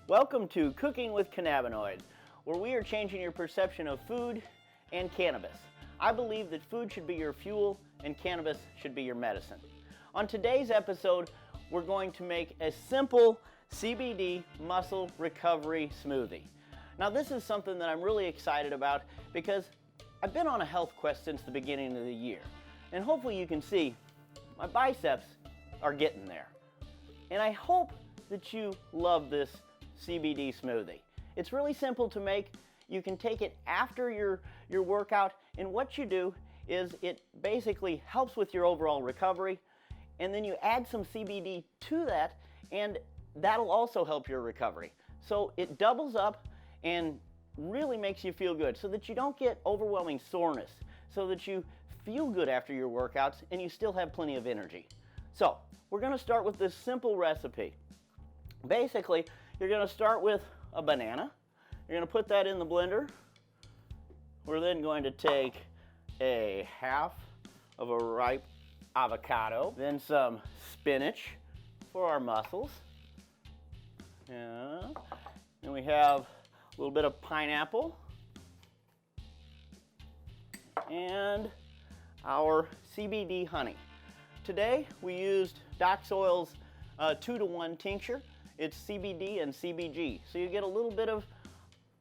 Welcome to Cooking with Cannabinoids, where we are changing your perception of food and cannabis. I believe that food should be your fuel and cannabis should be your medicine. On today's episode, we're going to make a simple CBD muscle recovery smoothie. Now this is something that I'm really excited about because I've been on a health quest since the beginning of the year. And hopefully you can see my biceps are getting there. And I hope that you love this CBD smoothie. It's really simple to make. You can take it after your workout, and what you do is it basically helps with your overall recovery, and then you add some CBD to that, and that'll also help your recovery. So it doubles up and really makes you feel good so that you don't get overwhelming soreness, so that you feel good after your workouts and you still have plenty of energy. So we're going to start with this simple recipe. Basically, you're going to start with a banana. You're going to put that in the blender. We're then going to take a half of a ripe avocado, then some spinach for our muscles. Yeah. Then we have a little bit of pineapple and our CBD honey. Today we used Doc Soil's 2-to-1 tincture. It's CBD and CBG, so you get a little bit of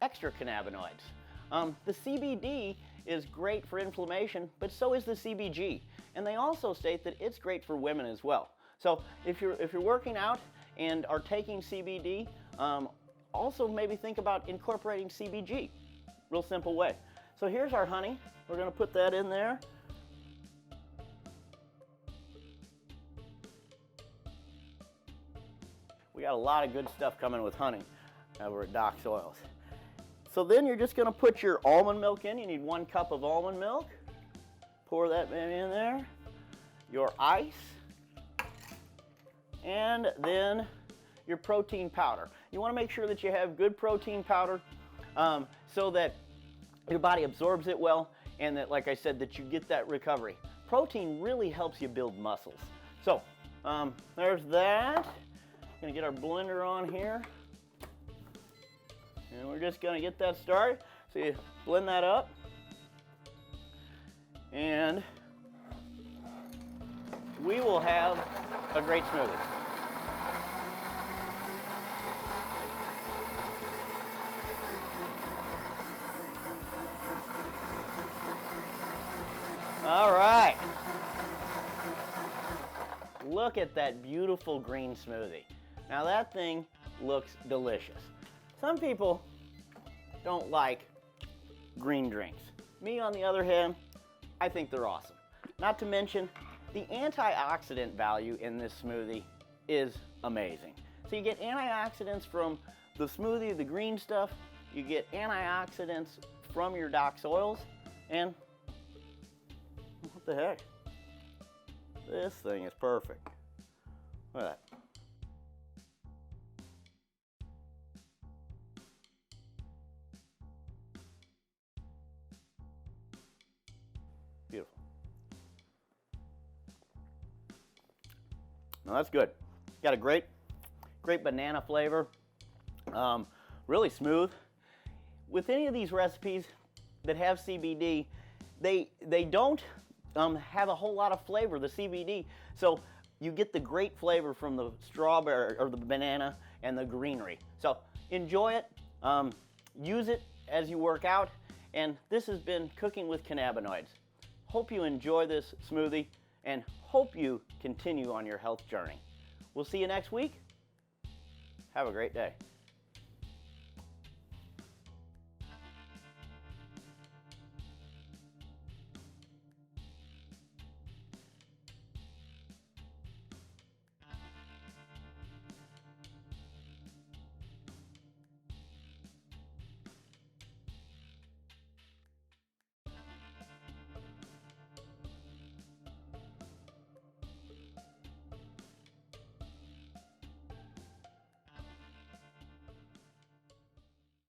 extra cannabinoids. The CBD is great for inflammation, but so is the CBG. And they also state that it's great for women as well. So if you're working out and are taking CBD, also maybe think about incorporating CBG. Real simple way. So here's our honey. We're going to put that in there. We got a lot of good stuff coming with honey over at Doc Soil's. So then you're just going to put your almond milk in. You need 1 cup of almond milk. Pour that in there. Your ice. And then your protein powder. You want to make sure that you have good protein powder so that your body absorbs it well and that, like I said, that you get that recovery. Protein really helps you build muscles. So there's that. Gonna get our blender on here. And we're just gonna get that started. So you blend that up. And we will have a great smoothie. All right. Look at that beautiful green smoothie. Now that thing looks delicious. Some people don't like green drinks. Me, on the other hand, I think they're awesome. Not to mention, the antioxidant value in this smoothie is amazing. So you get antioxidants from the smoothie, the green stuff. You get antioxidants from your Doc Soils. And what the heck? This thing is perfect. Look at that. Beautiful. Now that's good. Got a great banana flavor. Really smooth. With any of these recipes that have CBD, they don't have a whole lot of flavor, the CBD. So you get the great flavor from the strawberry or the banana and the greenery. So enjoy it. Use it as you work out. And this has been Cooking with Cannabinoids. Hope you enjoy this smoothie and hope you continue on your health journey. We'll see you next week. Have a great day.